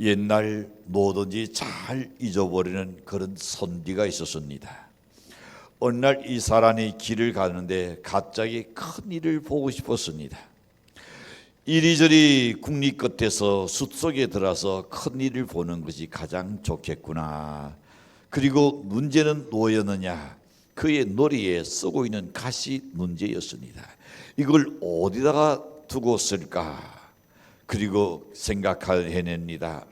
옛날 뭐든지 잘 잊어버리는 그런 선비가 있었습니다. 어느 날 이 사람이 길을 가는데 갑자기 큰 일을 보고 싶었습니다. 이리저리 국리 끝에서 숲속에 들어서 큰 일을 보는 것이 가장 좋겠구나. 그리고 문제는 뭐였느냐? 그의 놀이에 쓰고 있는 갓이 문제였습니다. 이걸 어디다가 두고 쓸까? 그리고 생각해냅니다.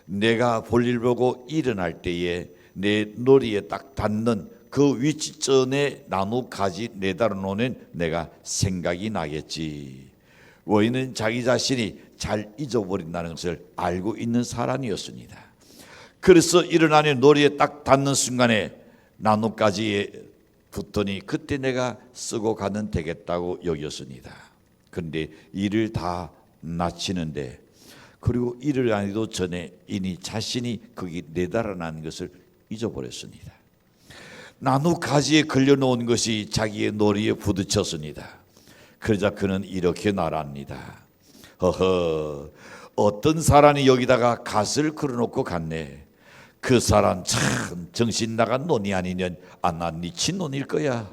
내가 볼일 보고 일어날 때에 내 놀이에 딱 닿는 그 위치전에 나무 가지 내달아 놓으면 내가 생각이 나겠지. 원인은 자기 자신이 잘 잊어버린다는 것을 알고 있는 사람이었습니다. 그래서 일어나는 놀이에 딱 닿는 순간에 나뭇가지에 붙더니 그때 내가 쓰고 가면 되겠다고 여겼습니다. 그런데 일을 다 마치는데, 그리고 일을 안 해도 전에 이미 자신이 거기 내달아난 것을 잊어버렸습니다. 나뭇가지에 걸려놓은 것이 자기의 놀이에 부딪혔습니다. 그러자 그는 이렇게 말합니다. 어떤 사람이 여기다가 갓을 걸어놓고 갔네. 그 사람 참 정신 나간 놈이 아니면 난 미친 놈일 거야.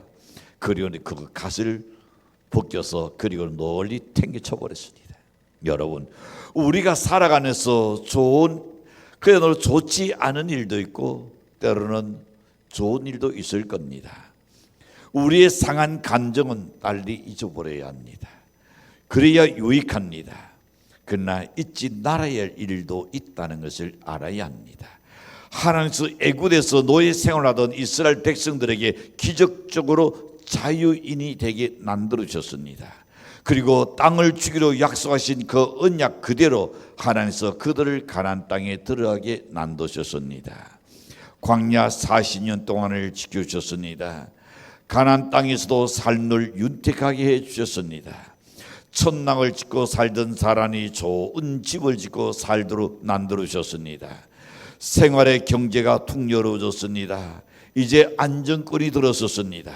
그리고 그 갓을 벗겨서 그리고 널리 탱겨쳐 버렸습니다. 여러분, 우리가 살아가면서 그야말로 좋지 않은 일도 있고 때로는 좋은 일도 있을 겁니다. 우리의 상한 감정은 빨리 잊어버려야 합니다. 그래야 유익합니다. 그러나 잊지 말아야 할 일도 있다는 것을 알아야 합니다. 하나님께서 애굽에서 노예 생활하던 이스라엘 백성들에게 기적적으로 자유인이 되게 만들어주셨습니다. 그리고 땅을 주기로 약속하신 그 언약 그대로 하나님께서 그들을 가나안 땅에 들어가게 만드셨습니다. 광야 40년 동안을 지켜주셨습니다. 가나안 땅에서도 삶을 윤택하게 해주셨습니다. 천당을 짓고 살던 사람이 좋은 집을 짓고 살도록 만들어주셨습니다. 생활의 경제가 풍요로워졌습니다. 이제 안정권이 들어섰습니다.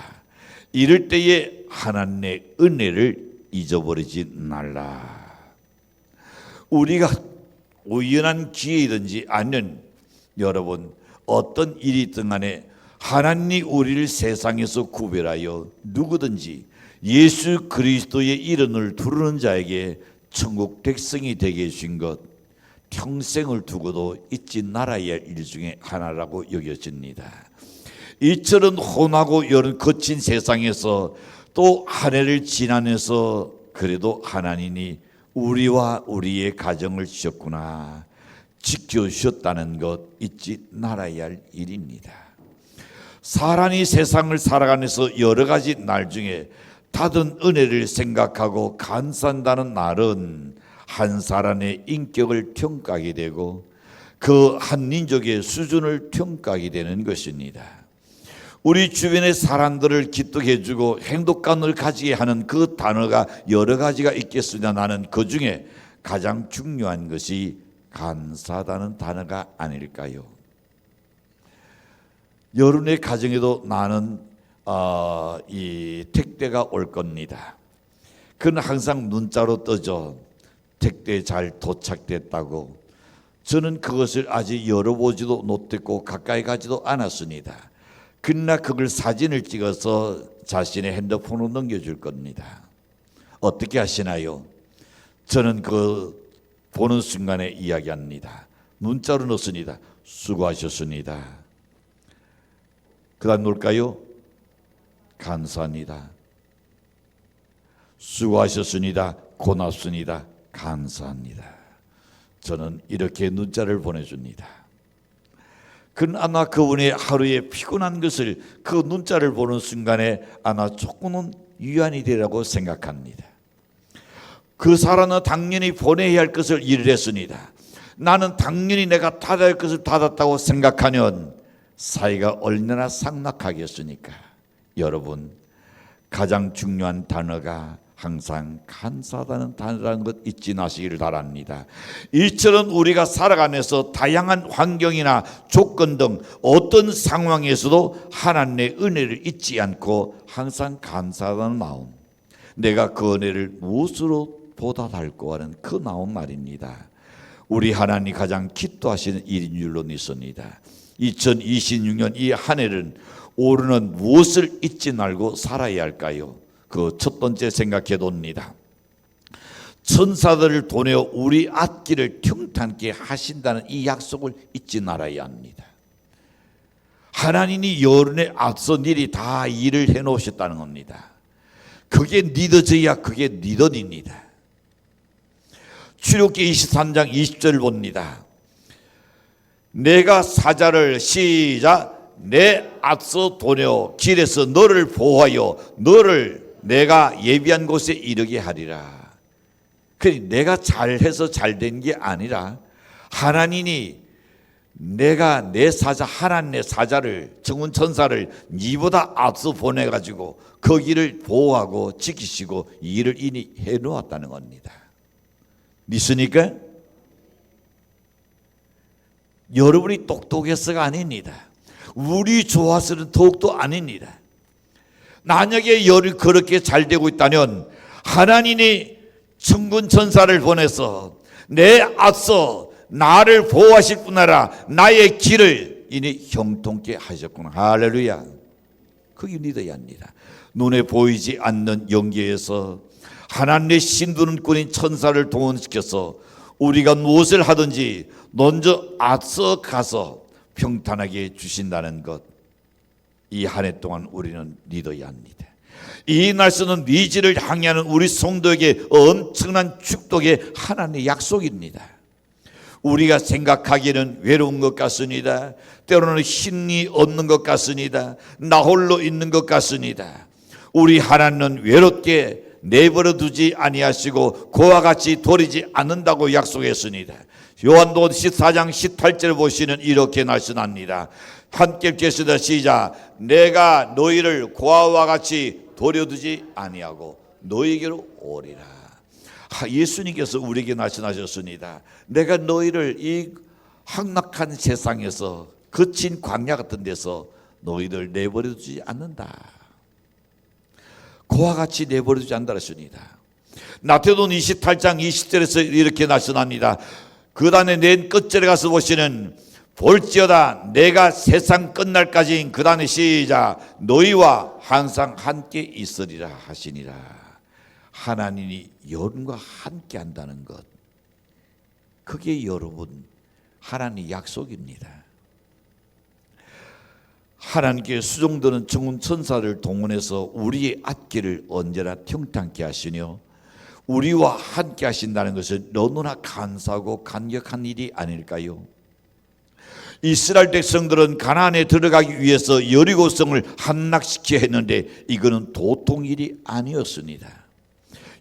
이럴 때에 하나님의 은혜를 잊어버리지 말라. 우리가 우연한 기회이든지 아니면 여러분 어떤 일이 있든 간에 하나님이 우리를 세상에서 구별하여 누구든지 예수 그리스도의 이름을 부르는 자에게 천국 백성이 되게 해주신 것, 평생을 두고도 잊지 말아야 할 일 중에 하나라고 여겨집니다. 이처럼 혼하고 여름 거친 세상에서 또 한 해를 지나면서 그래도 하나님이 우리와 우리의 가정을 지켰구나, 지켜주셨다는 것 잊지 말아야 할 일입니다. 사람이 세상을 살아가면서 여러 가지 날 중에 받은 은혜를 생각하고 감사한다는 날은 한 사람의 인격을 평가하게 되고 그 한 민족의 수준을 평가하게 되는 것입니다. 우리 주변의 사람들을 기쁘게 해주고 행복감을 가지게 하는 그 단어가 여러 가지가 있겠으나 나는 그 중에 가장 중요한 것이 감사하다는 단어가 아닐까요? 여러분의 가정에도 나는 이 택배가 올 겁니다. 그는 항상 문자로 뜨죠. 택배 잘 도착됐다고. 저는 그것을 아직 열어보지도 못했고 가까이 가지도 않았습니다. 그러나 그걸 사진을 찍어서 자신의 핸드폰으로 넘겨줄 겁니다. 어떻게 하시나요? 저는 그 보는 순간에 이야기합니다. 문자로 넣습니다. 수고하셨습니다. 그 다음 뭘까요? 감사합니다. 수고하셨습니다. 고맙습니다. 감사합니다. 저는 이렇게 문자를 보내줍니다. 그는 아마 그분의 하루에 피곤한 것을 그 문자를 보는 순간에 아마 조금은 위안이 되라고 생각합니다. 그 사람은 당연히 보내야 할 것을 일을 했습니다. 나는 당연히 내가 닫아야 할 것을 닫았다고 생각하면 사이가 얼마나 삭막하겠습니까? 여러분, 가장 중요한 단어가 항상 감사하다는 단어라는 것 잊지 마시기를 바랍니다. 이처럼 우리가 살아가면서 다양한 환경이나 조건 등 어떤 상황에서도 하나님의 은혜를 잊지 않고 항상 감사하다는 마음, 내가 그 은혜를 무엇으로 보답할까 하는 그 마음 말입니다. 우리 하나님 가장 기뻐하시는 일인 줄로 믿습니다. 2026년 이 한 해는 우리는 무엇을 잊지 말고 살아야 할까요? 그 첫 번째 생각해 봅니다. 천사들을 보내어 우리 앞길을 평탄케 하신다는 이 약속을 잊지 말아야 합니다. 하나님이 여론에 앞서 미리 다 일을 해놓으셨다는 겁니다. 그게 믿어져야 그게 믿어집니다. 출애굽기 23장 20절을 봅니다. 내가 사자를 시작 내 앞서 보내어 길에서 너를 보호하여 너를 내가 예비한 곳에 이르게 하리라. 내가 잘해서 잘된 게 아니라 하나님이 내가 내 사자 하나님의 사자를 정운 천사를 니보다 앞서 보내가지고 거기를 보호하고 지키시고 이 일을 이미 해놓았다는 겁니다. 믿으니까? 여러분이 똑똑해서가 아닙니다. 우리 좋아서는 더욱도 아닙니다. 만약에 열이 그렇게 잘 되고 있다면 하나님이 천군 천사를 보내서 내 앞서 나를 보호하실 뿐 아니라 나의 길을 이니 형통케 하셨구나. 할렐루야. 그게 믿어야 합니다. 눈에 보이지 않는 영계에서 하나님의 신두는꾼인 천사를 동원시켜서 우리가 무엇을 하든지 먼저 앞서 가서 평탄하게 주신다는 것, 이 한 해 동안 우리는 믿어야 합니다. 이 날씨는 미지를 향하는 우리 성도에게 엄청난 축복의 하나님의 약속입니다. 우리가 생각하기에는 외로운 것 같습니다. 때로는 힘이 없는 것 같습니다. 나 홀로 있는 것 같습니다. 우리 하나님은 외롭게 내버려 두지 아니하시고 그와 같이 버리지 않는다고 약속했습니다. 요한복음 14장 18절 보시는 이렇게 말씀합니다. 함께 읽겠습니다. 시작. 내가 너희를 고아와 같이 버려두지 아니하고 너희에게로 오리라. 예수님께서 우리에게 말씀하셨습니다. 내가 너희를 이 황락한 세상에서 거친 광야 같은 데서 너희들 내버려두지 않는다. 그와 같이 내버려두지 않는다 했습니다. 마태복음 28장 20절에서 이렇게 말씀합니다. 그 다음에 맨 끝절에 가서 보시는 볼지어다 내가 세상 끝날까지 그 다음에 시작 너희와 항상 함께 있으리라 하시니라. 하나님이 여러분과 함께 한다는 것, 그게 여러분 하나님의 약속입니다. 하나님께 수종드는 정운 천사를 동원해서 우리의 앞길을 언제나 평탄케 하시며 우리와 함께 하신다는 것은 너무나 감사하고 감격한 일이 아닐까요? 이스라엘 백성들은 가나안에 들어가기 위해서 여리고성을 함락시켜야 했는데 이거는 도통 일이 아니었습니다.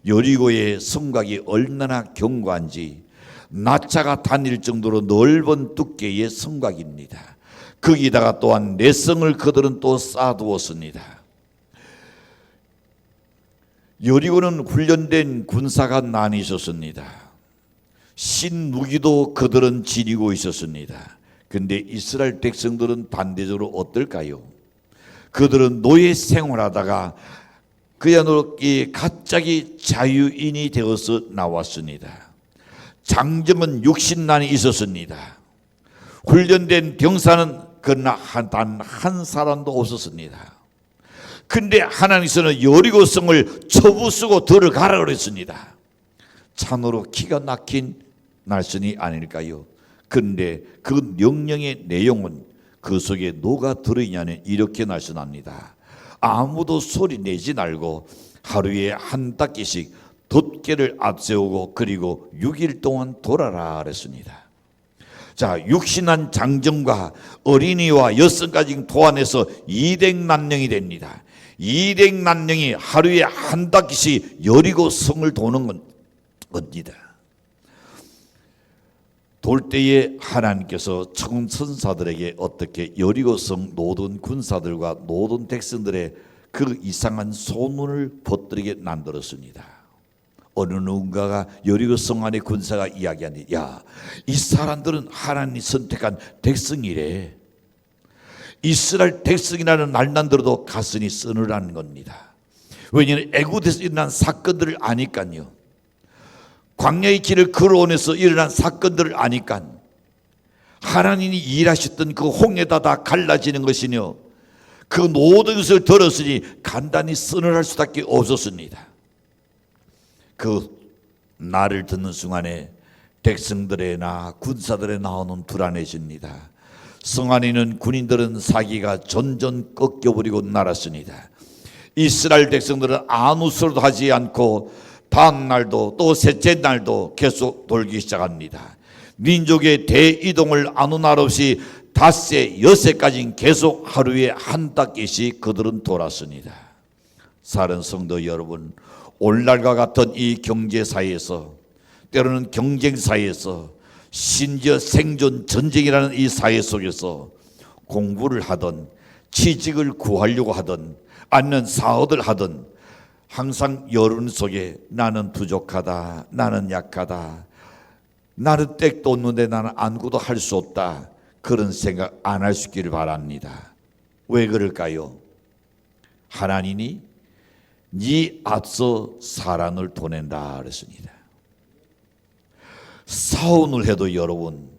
여리고의 성곽이 얼마나 견고한지 나차가 다닐 정도로 넓은 두께의 성곽입니다. 거기다가 또한 내성을 그들은 또 쌓아두었습니다. 여리고는 훈련된 군사가 많이 있었습니다. 신무기도 그들은 지니고 있었습니다. 근데 이스라엘 백성들은 반대적으로 어떨까요? 그들은 노예 생활하다가 그야말로 갑자기 자유인이 되어서 나왔습니다. 장정은 60난이 있었습니다. 훈련된 병사는 그러나 단 한 사람도 없었습니다. 근데 하나님께서는 여리고성을 처부수고 들어가라 그랬습니다. 참으로 기가 막힌 날선이 아닐까요? 그런데 그 명령의 내용은 그 속에 뭐가 들어있냐면 이렇게 말씀합니다. 아무도 소리 내지 말고 하루에 한 닦기씩 돛개를 앞세우고 그리고 6일 동안 돌아라 그랬습니다. 자, 육신한 장정과 어린이와 여성까지 포함해서 200만명이 됩니다. 200만명이 하루에 한 닦기씩 여리고 성을 도는 겁니다. 돌 때에 하나님께서 천군 천사들에게 어떻게 여리고성 모든 군사들과 모든 백성들의 그 이상한 소문을 퍼뜨리게 만들었습니다. 어느 누군가가 여리고성 안의 군사가 이야기하니 야, 이 사람들은 하나님이 선택한 백성이래. 이스라엘 백성이라는 말만 들어도 가슴이 서늘한 겁니다. 왜냐하면 애굽에서 일어난 사건들을 아니까요. 광야의 길을 걸어오면서 일어난 사건들을 아니까 하나님이 일하셨던 그 홍해다 다 갈라지는 것이며 그 모든 것을 들었으니 간단히 서늘할 수밖에 없었습니다. 그 말을 듣는 순간에 백성들의나 군사들의 나오는 불안해집니다. 성 안에 있는 군인들은 사기가 전전 꺾여버리고 날았습니다. 이스라엘 백성들은 아무 소리도 하지 않고 다음날도 또 셋째 날도 계속 돌기 시작합니다. 민족의 대이동을 아무 날 없이 닷새 여새까지 계속 하루에 한 바퀴씩 그들은 돌았습니다. 사랑하는 성도 여러분, 오늘날과 같은 이 경제사회에서, 때로는 경쟁사회에서, 심지어 생존 전쟁이라는 이 사회 속에서 공부를 하든 취직을 구하려고 하든 아니면 사업을 하든 항상 여론 속에 나는 부족하다, 나는 약하다, 나는 땡도 없는데 나는 아무것도 할 수 없다, 그런 생각 안 할 수 있기를 바랍니다. 왜 그럴까요? 하나님이 네 앞서 사람을 보낸다 그랬습니다. 싸움을 해도 여러분,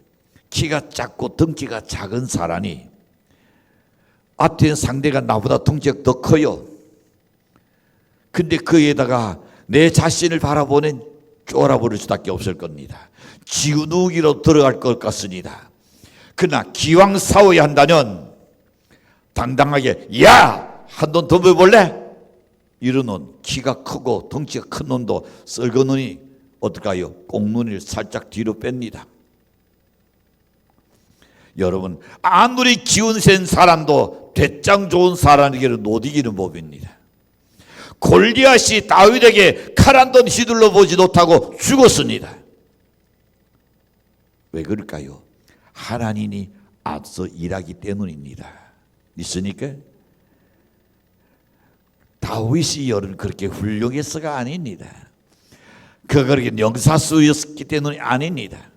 키가 작고 덩치가 작은 사람이 앞에 있는 상대가 나보다 덩치가 더 커요. 근데 그에다가 내 자신을 바라보는 쫄아버릴 수밖에 없을 겁니다. 지우누기로 들어갈 것 같습니다. 그러나 기왕 싸워야 한다면 당당하게 야! 한 돈 더 벌볼래? 이러는 키가 크고 덩치가 큰 놈도 썩은 눈이 어떨까요? 꽁눈을 살짝 뒤로 뺍니다. 여러분, 아무리 기운 센 사람도 대장 좋은 사람에게는 못 이기는 법입니다. 골리앗이 다윗에게 칼 한 번 휘둘러 보지 못하고 죽었습니다. 왜 그럴까요? 하나님이 앞서 일하기 때문입니다. 있으니까 다윗이 여러분 그렇게 훌륭해서가 아닙니다. 그렇게 영사수였기 때문이 아닙니다.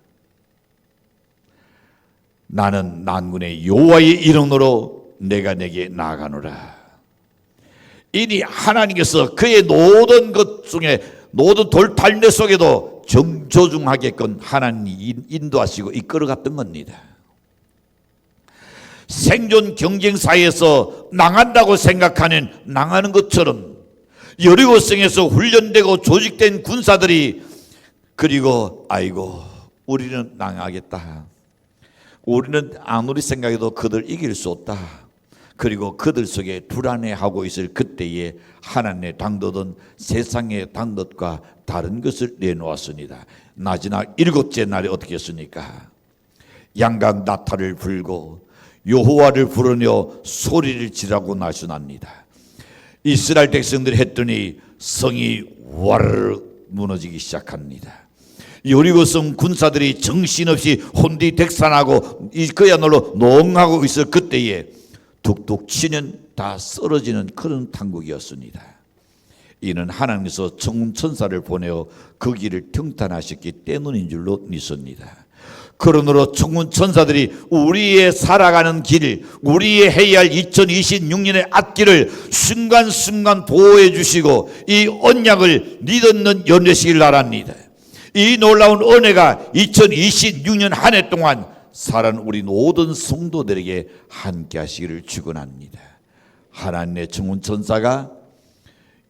나는 만군의 여호와의 이름으로 내가 내게 나아가노라. 이니 하나님께서 그의 모든 것 중에 모든 돌팔매 속에도 정조중하게끔 하나님이 인도하시고 이끌어갔던 겁니다. 생존 경쟁사에서 나간다고 생각하는 나가는 것처럼 여리고성에서 훈련되고 조직된 군사들이 그리고 아이고 우리는 나가겠다, 우리는 아무리 생각해도 그들 이길 수 없다, 그리고 그들 속에 불안해하고 있을 그때에 하나님의 당도든 세상의 당도과 다른 것을 내놓았습니다. 마지막 일곱째 날에 어떻게 했습니까? 양각 나팔을 불고 여호와를 부르며 소리를 지르고 나서납니다. 이스라엘 백성들이 했더니 성이 와르르 무너지기 시작합니다. 여리고성 군사들이 정신없이 혼디백산하고 그야말로 농하고 있을 그때에 툭툭 치면 다 쓰러지는 그런 당국이었습니다. 이는 하나님께서 천사를 보내어 그 길을 평탄하셨기 때문인 줄로 믿습니다. 그러므로 천사들이 우리의 살아가는 길, 우리의 해야 할 2026년의 앞길을 순간순간 보호해 주시고 이 언약을 믿는 연례시길 바랍니다. 이 놀라운 은혜가 2026년 한 해 동안 살아가는 우리 모든 성도들에게 함께 하시기를 축원합니다. 하나님의 천사가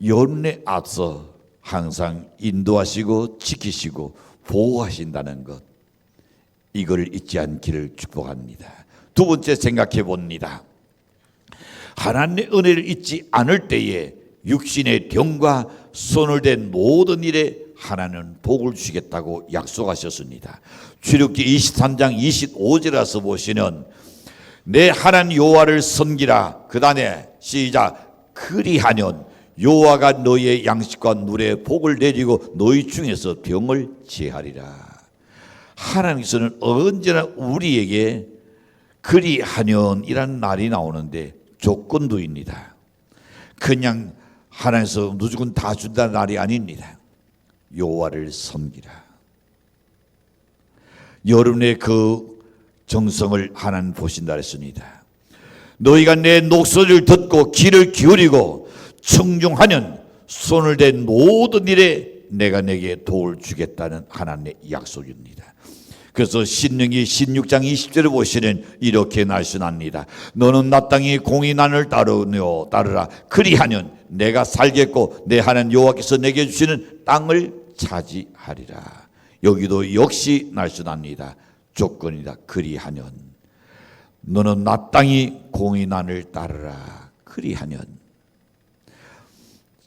여론에 앞서 항상 인도하시고 지키시고 보호하신다는 것, 이걸 잊지 않기를 축복합니다. 두 번째 생각해 봅니다. 하나님의 은혜를 잊지 않을 때에 육신의 병과 손을 댄 모든 일에 하나님은 복을 주시겠다고 약속하셨습니다. 출애굽기 23장 25절에 가서 보시면 내 하나님 여호와를 섬기라, 그 다음에 시작, 그리하면 여호와가 너희의 양식과 누에 복을 내리고 너희 중에서 병을 제하리라. 하나님께서는 언제나 우리에게 그리하면이라는 말이 나오는데 조건도 있습니다. 그냥 하나님께서 무조건 다 준다는 말이 아닙니다. 여호와를 섬기라. 여러분의 그 정성을 하나님 보신다 했습니다. 너희가 내 목소리를 듣고 귀를 기울이고 청중하면 손을 댄 모든 일에 내가 내게 도를 주겠다는 하나님의 약속입니다. 그래서 신명기 16장 20절에 보시면 이렇게 말씀합니다. 너는 나 땅에 공인하늘 따르라. 그리하면 내가 살겠고 내 하나님 여호와께서 내게 주시는 땅을 차지하리라. 여기도 역시 말씀합니다. 조건이다. 그리하면 너는 나 땅이 공인하늘 따르라. 그리하면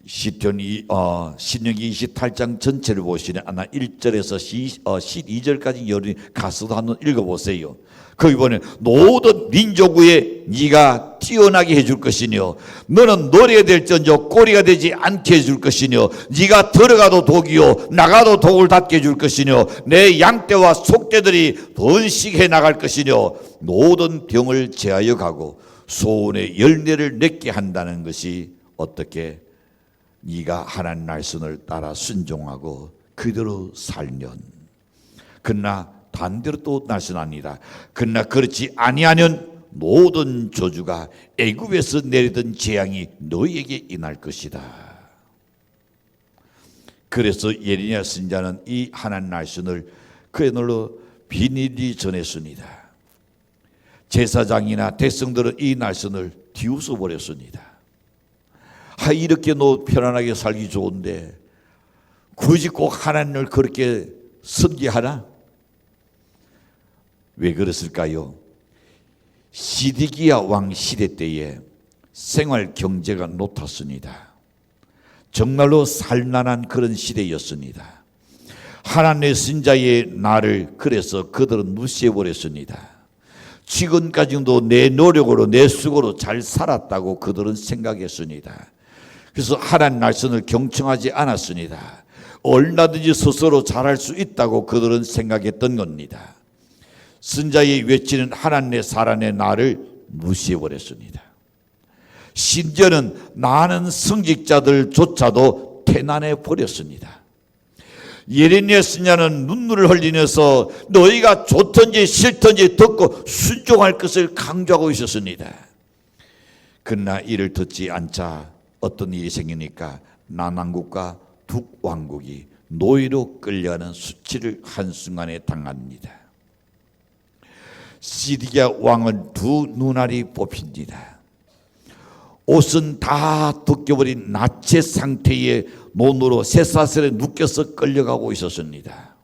신명기 28장 전체를 보시면 아마 1절에서 12절까지 여러분이 가서도 한번 읽어보세요. 거기 보면 모든 민족 위에 네가 뛰어나게 해줄 것이며 너는 노래가 될지언정 꼬리가 되지 않게 해줄 것이며 네가 들어가도 독이요 나가도 독을 닫게 해줄 것이며 내 양떼와 속떼들이 번식해 나갈 것이며 모든 병을 제하여 가고 소원의 열매를 맺게 한다는 것이 어떻게 네가 하나님 말씀을 따라 순종하고 그대로 살면. 그러나 반대로 또 말씀합니다. 그러나 그렇지 아니하면 모든 저주가 애굽에서 내리던 재앙이 너희에게 임할 것이다. 그래서 예레미야 선지자는 이 하나님 말씀을 그야말로 비밀리 전했습니다. 제사장이나 백성들은 이 말씀을 뒤웃어 버렸습니다. 이렇게 너 편안하게 살기 좋은데 굳이 꼭 하나님을 그렇게 섬기하나? 왜 그랬을까요? 시드기야 왕 시대 때에 생활 경제가 높았습니다. 정말로 살만한 그런 시대였습니다. 하나님의 선자의 날을 그래서 그들은 무시해버렸습니다. 지금까지도 내 노력으로 내 수고로 잘 살았다고 그들은 생각했습니다. 그래서 하나님 말씀을 경청하지 않았습니다. 얼마든지 스스로 잘할 수 있다고 그들은 생각했던 겁니다. 선자의 외치는 하나님의 사랑의 날을 무시해버렸습니다. 심지어는 많은 성직자들조차도 태난해 버렸습니다. 예레미야 선지자는 눈물을 흘리면서 너희가 좋든지 싫든지 듣고 순종할 것을 강조하고 있었습니다. 그러나 이를 듣지 않자 어떤 일이 생기니까 남왕국과 북왕국이 노예로 끌려가는 수치를 한순간에 당합니다. 시드기야 왕은 두 눈알이 뽑힙니다. 옷은 다 벗겨버린 나체 상태의 논으로 쇠사슬에 묶여서 끌려가고 있었습니다.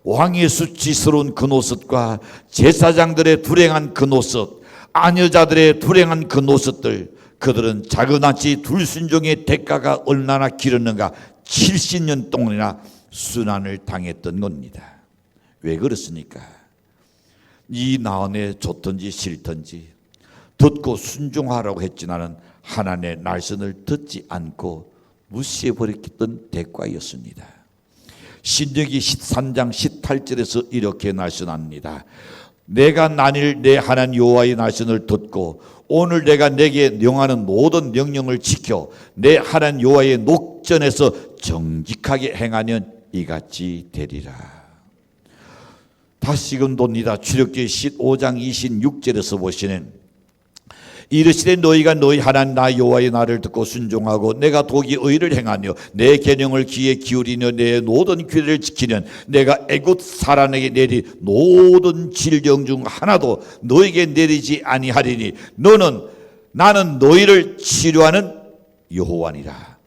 왕의 수치스러운 그 노릇과 제사장들의 불행한 그 노릇, 아녀자들의 불행한 그 노릇들, 그들은 자그마치 불순종의 대가가 얼마나 길었는가 70년 동안이나 순환을 당했던 겁니다. 왜 그렇습니까? 이 나원에 좋든지 싫든지 듣고 순종하라고 했지만은 하나님의 말씀을 듣지 않고 무시해버렸던 대가였습니다. 신명기 13장 18절에서 이렇게 말씀합니다. 내가 만일 내 하나님 여호와의 말씀을 듣고 오늘 내가 내게 명하는 모든 명령을 지켜 내 하나님 여호와의 녹전에서 정직하게 행하면 이같이 되리라. 다시금 돕니다. 출애굽기 15장 26절에서 보시는 이르시되 너희가 너희 하나님 나 여호와의 말을 듣고 순종하고 내가 도기 의를 행하며 내 계명을 귀에 기울이며 내 모든 규례를 지키는 내가 애굽 사람에게 내리 모든 질병 중 하나도 너에게 내리지 아니하리니 나는 너희를 치료하는 여호와니라.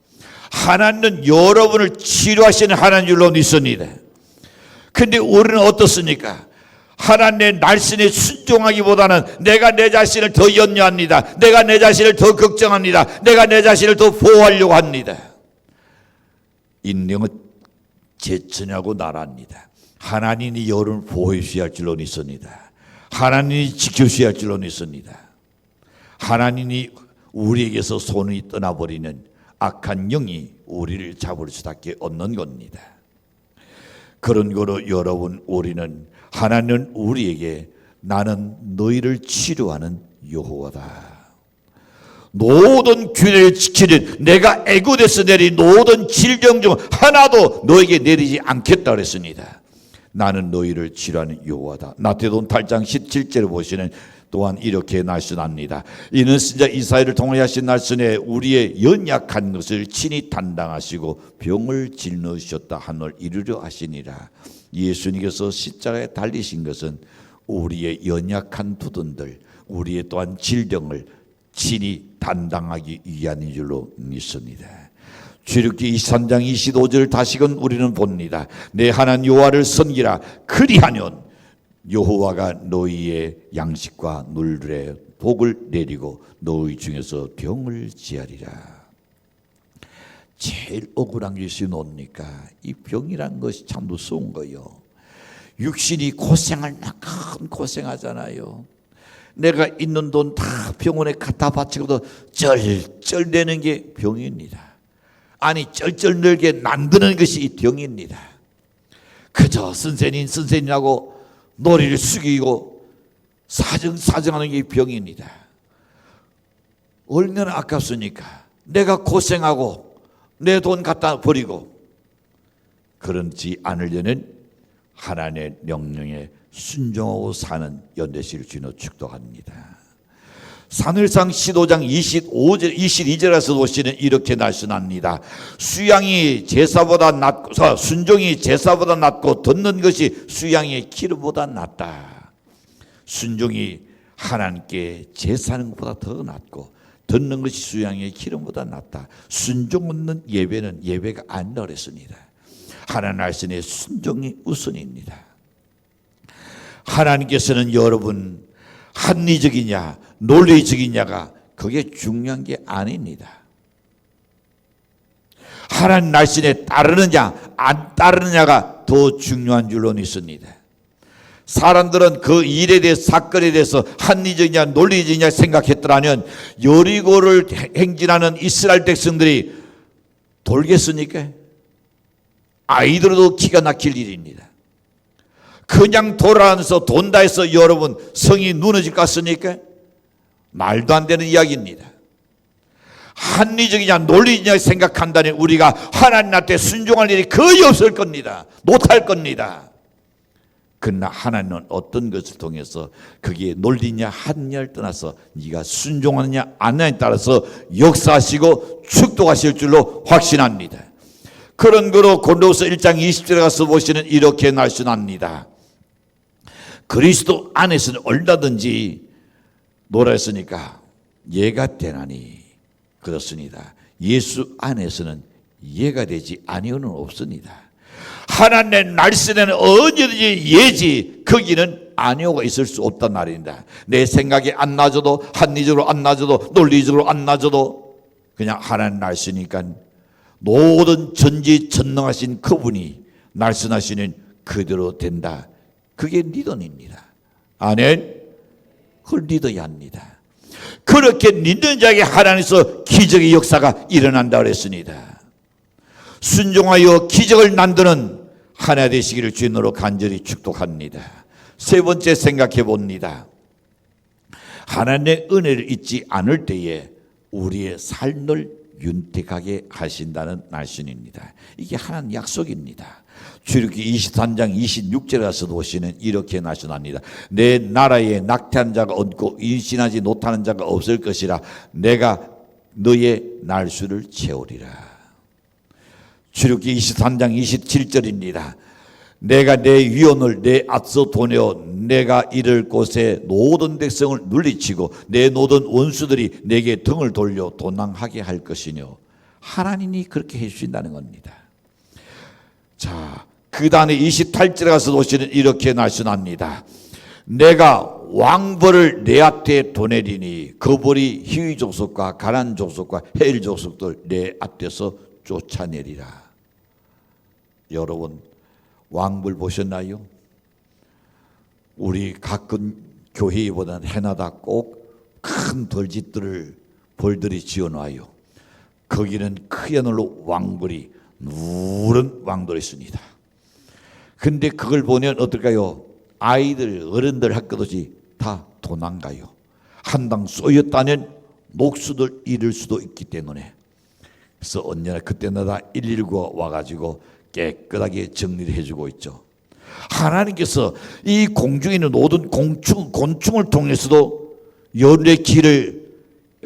하나님은 여러분을 치료하시는 하나님으로 믿습니다. 근데 우리는 어떻습니까? 하나님의 말씀에 순종하기보다는 내가 내 자신을 더 염려합니다. 내가 내 자신을 더 걱정합니다. 내가 내 자신을 더 보호하려고 합니다. 인명은 제천하고 나라입니다. 하나님이 여러분을 보호해 주셔야 할 줄로 믿습니다. 하나님이 지켜주셔야 할 줄로 믿습니다. 하나님이 우리에게서 손이 떠나버리는 악한 영이 우리를 잡을 수밖에 없는 겁니다. 그런 거로 여러분 우리는 하나님은 우리에게 나는 너희를 치료하는 여호와다. 모든 규례를 지키는 내가 애굽에서 내린 모든 질병 중 하나도 너에게 내리지 않겠다 그랬습니다. 나는 너희를 치료하는 여호와다. 나태동 8장 17절을 보시는 또한 이렇게 날씬합니다. 이는 선지자 이사야를 통하여 하신 날씬에 우리의 연약한 것을 친히担당하시고 병을 짊어지셨다 하늘 이루려 하시니라. 예수님께서 십자가에 달리신 것은 우리의 연약한 부분들, 우리의 또한 질병을 친히担당하기 위함인 줄로 믿습니다. 출애굽기 23장 25절 다시금 우리는 봅니다. 내 하나님 여호와를 섬기라. 그리하면 여호와가 너희의 양식과 물에 복을 내리고 너희 중에서 병을 지하리라. 제일 억울한 것이 뭡니까? 이 병이란 것이 참 무서운 거예요. 육신이 고생할 만큼 고생하잖아요. 내가 있는 돈 다 병원에 갖다 바치고도 쩔쩔대는 게 병입니다. 아니 쩔쩔늘게 만드는 것이 이 병입니다. 그저 선생님하고 머리를 숙이고 사정하는 게 병입니다. 얼마나 아깝습니까? 내가 고생하고 내 돈 갖다 버리고 그렇지 않으려는 하나님의 명령에 순종하고 사는 연대시를 주여 축복합니다. 사무엘상 15장 22절에서 보시는 이렇게 날씬합니다. 수양이 제사보다 낫고 순종이 제사보다 낫고 듣는 것이 수양의 기름보다 낫다. 순종이 하나님께 제사하는 것보다 더 낫고 듣는 것이 수양의 기름보다 낫다. 순종 없는 예배는 예배가 아니라 그랬습니다. 하나님 말씀에 순종이 우선입니다. 하나님께서는 여러분 합리적이냐 논리적이냐가 그게 중요한 게 아닙니다. 하나님 말씀에 따르느냐 안 따르느냐가 더 중요한 줄로 믿습니다. 사람들은 그 일에 대해서 사건에 대해서 합리적이냐 논리적이냐 생각했더라면 여리고를 행진하는 이스라엘 백성들이 돌겠습니까? 아이들도 기가 막힐 일입니다. 그냥 돌아가면서 돈다 해서 여러분 성이 무너질 것 같습니까? 말도 안 되는 이야기입니다. 합리적이냐 논리적이냐 생각한다면 우리가 하나님 앞에 순종할 일이 거의 없을 겁니다. 못할 겁니다. 그러나 하나님은 어떤 것을 통해서 그게 논리냐 합리냐를 떠나서 네가 순종하느냐 안 하느냐에 따라서 역사하시고 축복하실 줄로 확신합니다. 그런 거로 고린도후서 1장 20절에 가서 보시는 이렇게 날씬합니다. 그리스도 안에서는 얼마든지 뭐라 했으니까 예가 되나니 그렇습니다. 예수 안에서는 예가 되지 아니오는 없습니다. 하나님의 날씬에는 언제든지 예지 거기는 아니오가 있을 수 없단 말입니다. 내 생각이 안 나져도 합리적으로 안 나져도 논리적으로 안 나져도 그냥 하나님 날씬이니까 모든 전지전능하신 그분이 날씬하시는 그대로 된다. 그게 리더입니다. 아멘. 그걸 믿어야 합니다. 그렇게 믿는 자에게 하나님께서 기적의 역사가 일어난다 그랬습니다. 순종하여 기적을 만드는 하나 되시기를 주님으로 간절히 축복합니다. 세 번째 생각해 봅니다. 하나님의 은혜를 잊지 않을 때에 우리의 삶을 윤택하게 하신다는 말씀입니다. 이게 하나님 약속입니다. 출애굽기 23장 26절에 가서 보시는 이렇게 말씀합니다. 내 나라에 낙태한 자가 없고 임신하지 못하는 자가 없을 것이라 내가 너의 날수를 채우리라. 출애굽기 23장 27절입니다. 내가 내 위원을 내 앞서 보내어 내가 이를 곳에 모든 백성을 물리치고 내 모든 원수들이 내게 등을 돌려 도망하게 할 것이뇨. 하나님이 그렇게 해주신다는 겁니다. 자, 그 다음에 28절에 가서 보시는 이렇게 말씀합니다. 내가 왕벌을 내 앞에 보내리니 그 벌이 히위 족속과 가나안 족속과 헤일 족속들 내 앞에서 쫓아내리라. 여러분 왕벌 보셨나요? 우리 가끔 교회보다는 해나다 꼭 큰 벌들이 지어놔요. 거기는 크야놀로 왕벌이 누런 왕벌이 있습니다. 근데 그걸 보면 어떨까요? 아이들 어른들 학교도지 다 도망가요. 한당 쏘였다면 목수들 잃을 수도 있기 때문에. 그래서 언제나 그때마다 119가 와가지고 깨끗하게 정리를 해주고 있죠. 하나님께서 이 공중에 있는 모든 곤충을 통해서도 여러분의 길을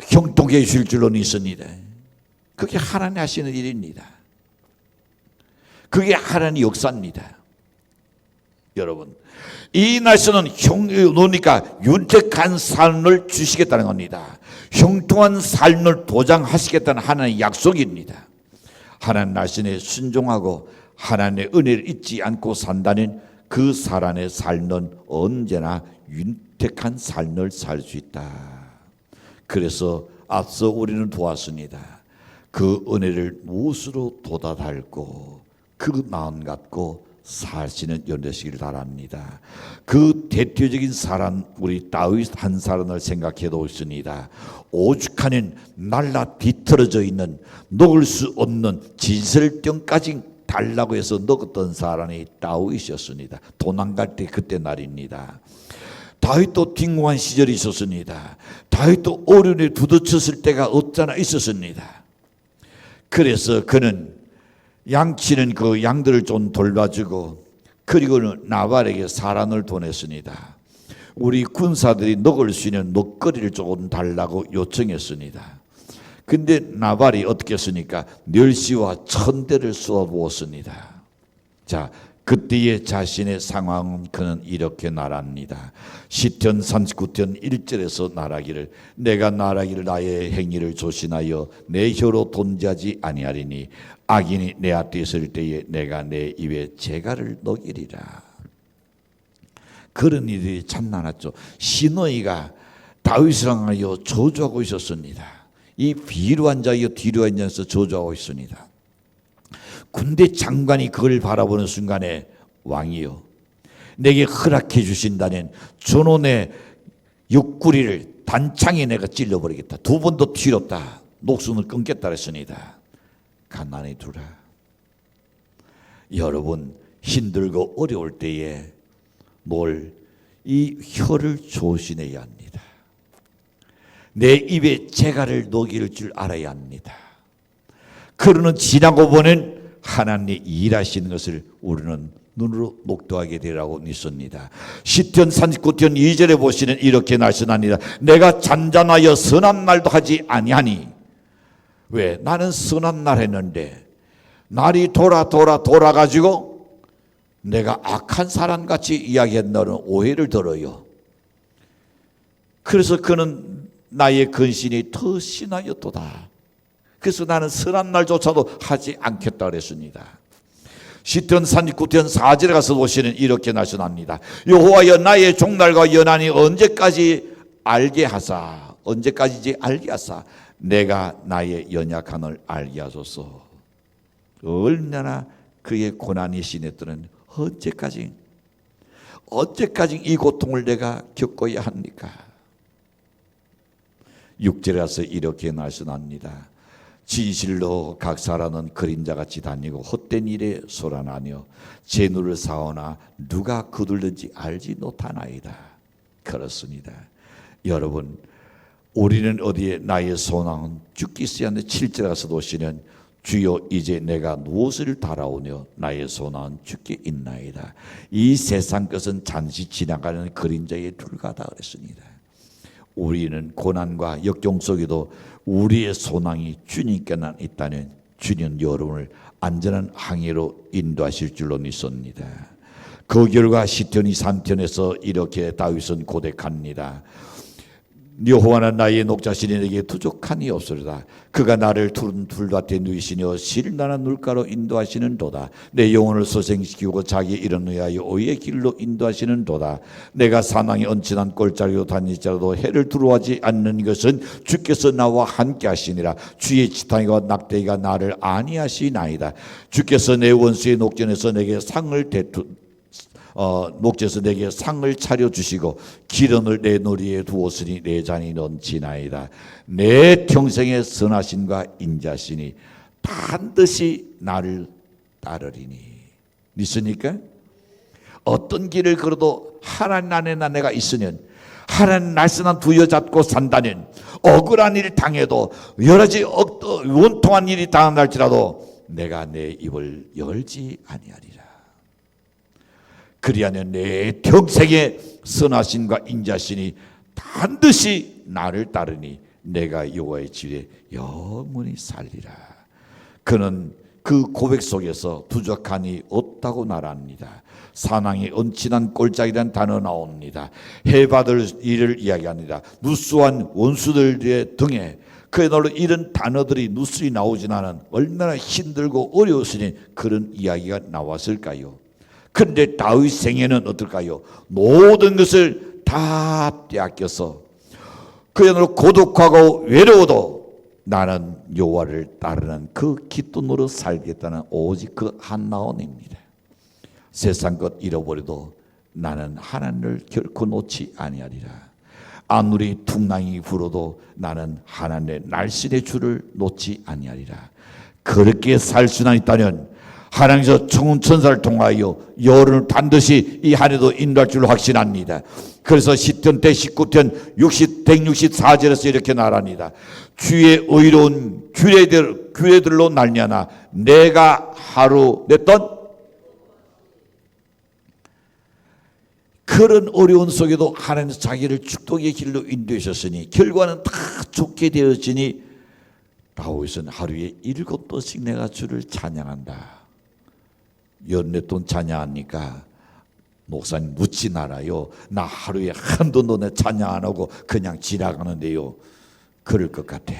형통케 해주실 줄로 믿습니다. 그게 하나님 하시는 일입니다. 그게 하나님의 역사입니다. 여러분, 이 날씨는 노니까 윤택한 삶을 주시겠다는 겁니다. 형통한 삶을 보장하시겠다는 하나님의 약속입니다. 하나님 날씬에 순종하고 하나님의 은혜를 잊지 않고 산다는 그 사람의 삶은 언제나 윤택한 삶을 살 수 있다. 그래서 앞서 우리는 보았습니다. 그 은혜를 무엇으로 돋아달고 그 마음 갖고 사시는 연대시기를 바랍니다. 그 대표적인 사람 우리 다윗 한 사람을 생각해도 있습니다. 오죽하는 날라 뒤틀어져 있는 녹을 수 없는 진설병까지 달라고 해서 녹았던 사람이 다윗이었습니다. 도망갈 때 그때 날입니다. 다윗도 빈궁한 시절이 있었습니다. 다윗도 어려움에 부딪혔을 때가 없잖아 있었습니다. 그래서 그는 양치는 그 양들을 좀 돌봐주고 그리고는 나발에게 사람을 보냈습니다. 우리 군사들이 먹을 수 있는 먹거리를 조금 달라고 요청했습니다. 근데 나발이 어떻게 했습니까? 멸시와 천대를 쏘아부었습니다. 자, 그때의 자신의 상황은 그는 이렇게 말합니다. 시편 39편 1절에서 말하기를 내가 말하기를 나의 행위를 조심하여 내 혀로 돈지하지 아니하리니 악인이 내 앞에 있을 때에 내가 내 입에 재갈을 녹이리라. 그런 일이 참 많았죠. 시므이가 다윗을 향하여 저주하고 있었습니다. 이 비루한 자여 뒤루한 자에서 저주하고 있습니다. 군대 장관이 그걸 바라보는 순간에 왕이요 내게 허락해 주신다는 전원의 옆구리를 단창에 내가 찔러버리겠다. 두 번도 뒤롭다. 목숨을 끊겠다 했습니다. 가만히 두라. 여러분 힘들고 어려울 때에 이 혀를 조심해야 합니다. 내 입에 재갈을 녹일 줄 알아야 합니다. 그러는 지나고 보는 하나님이 일하시는 것을 우리는 눈으로 목도하게 되라고 믿습니다. 시편 39편 2절에 보시는 이렇게 말씀합니다. 내가 잔잔하여 선한 말도 하지 아니하니. 왜? 나는 선한 말 했는데 날이 돌아가지고 내가 악한 사람같이 이야기한다는 오해를 들어요. 그래서 그는 나의 근신이 더 심하였도다. 그래서 나는 선한 말조차도 하지 않겠다 그랬습니다. 시편 39편 4절에 가서 보시는 이렇게 말씀합니다. 여호와여 나의 종날과 연한이 언제까지 알게 하사 언제까지지 알게 하사 내가 나의 연약함을 알게 하소서. 얼마나 그의 고난이 심했더는 언제까지 이 고통을 내가 겪어야 합니까? 6절에 가서 이렇게 말씀합니다. 진실로 각 사람은 그림자같이 다니고 헛된 일에 소란하며 재물을 쌓으나 누가 거둘는지 알지 못하나이다. 그렇습니다. 여러분 우리는 어디에 나의 소망은 죽기 쓰였는데 7절에 가서 보시면 주여 이제 내가 무엇을 달아오며 나의 소망은 죽게 있나이다. 이 세상 것은 잠시 지나가는 그림자에 불과하다 그랬습니다. 우리는 고난과 역경 속에도 우리의 소망이 주님께만 있다는 주님 여러분을 안전한 항해로 인도하실 줄로 믿습니다. 그 결과 시편 23편에서 이렇게 다윗은 고백합니다. 여호와는 나의 녹자시니 내게 부족함이 없으리다. 그가 나를 푸른 풀밭에 누이시며 실난한 물가로 인도하시는 도다. 내 영혼을 소생시키고 자기 이름 위하여 의의 길로 인도하시는 도다. 내가 사망의 언친한 꼴자리로 다닐지라도 해를 두려워하지 않는 것은 주께서 나와 함께 하시니라. 주의 지팡이와 낙대가 나를 안위하시나이다. 주께서 내 원수의 녹전에서 내게 목재에서 내게 상을 차려주시고 기름을 내 머리에 두었으니 내 잔이 넘치나이다. 내 평생의 선하심과 인자심이 반드시 나를 따르리니. 믿습니까? 어떤 길을 걸어도 하나님 안에 내가 있으면 하나님 말씀만 부여잡고 산다는 억울한 일을 당해도 여러 가지 원통한 일이 당할지라도 내가 내 입을 열지 아니하리라. 그리하면 내 평생의 선하심과 인자심이 반드시 나를 따르니 내가 여호와의 집에 영원히 살리라. 그는 그 고백 속에서 부족함이 없다고 말합니다. 사랑의 언친한 꼴짝이라는 단어 나옵니다. 해받을 일을 이야기합니다. 누수한 원수들의 등에 그야말로 이런 단어들이 누수히 나오진 않은 얼마나 힘들고 어려웠으니 그런 이야기가 나왔을까요? 그런데 다윗 생애는 어떨까요? 모든 것을 다 빼앗겨서 그야말로 고독하고 외로워도 나는 여호와를 따르는 그 기쁨으로 살겠다는 오직 그 한나온입니다. 세상 것 잃어버려도 나는 하나님을 결코 놓지 아니하리라. 아무리 풍랑이 불어도 나는 하나님의 날씬의 줄을 놓지 아니하리라. 그렇게 살 수나 있다면 하나님께서 청운 천사를 통하여 여호와를 반드시 이 한 해도 인도할 줄 확신합니다. 그래서 10편 때 19편 164절에서 이렇게 말합니다. 주의 의로운 규례들로 날려나 내가 하루 냈던 그런 어려운 속에도 하나님은 자기를 축복의 길로 인도하셨으니 결과는 다 좋게 되었으니 다윗은 하루에 7번씩 내가 주를 찬양한다. 연례돈 찬양하니까 목사님 묻지 말아요. 나 하루에 한도 너네 찬양 안 하고 그냥 지나가는데요. 그럴 것 같아.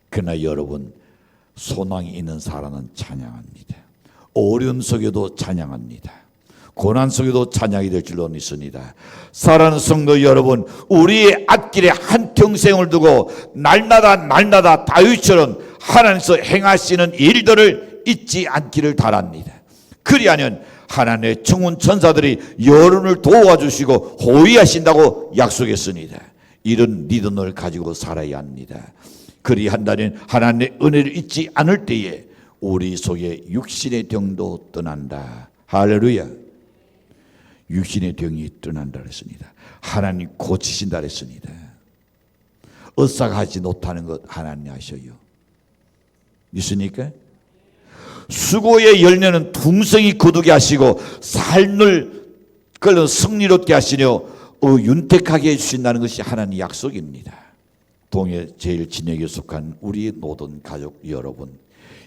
그러나 여러분, 소망이 있는 사람은 찬양합니다. 어려운 속에도 찬양합니다. 고난 속에도 찬양이 될 줄로 믿습니다. 사랑하는 성도 여러분, 우리의 앞길에 한평생을 두고 날마다 다윗처럼 하나님께서 행하시는 일들을 잊지 않기를 바랍니다. 그리하면 하나님의 청운 천사들이 여러분을 도와주시고 호위하신다고 약속했습니다. 이런 믿음을 가지고 살아야 합니다. 그리한다면 하나님의 은혜를 잊지 않을 때에 우리 속에 육신의 병도 떠난다. 할렐루야. 육신의 병이 떠난다 그랬습니다. 하나님 고치신다 그랬습니다. 어싹하지 못하는 것 하나님 아셔요. 믿습니까? 수고의 열매는 풍성히 거두게 하시고 삶을 승리롭게 하시려 윤택하게 해주신다는 것이 하나님의 약속입니다. 동해 제일 진역에 속한 우리 모든 가족 여러분,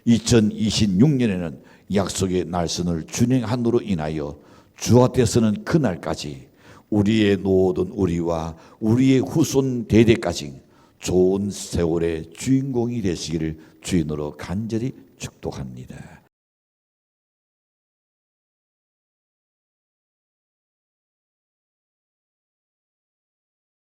2026년에는 약속의 날선을 준행함으로 인하여 주 앞에서는 그날까지 우리의 모든 우리와 우리의 후손 대대까지 좋은 세월의 주인공이 되시기를 주인으로 간절히 축복합니다.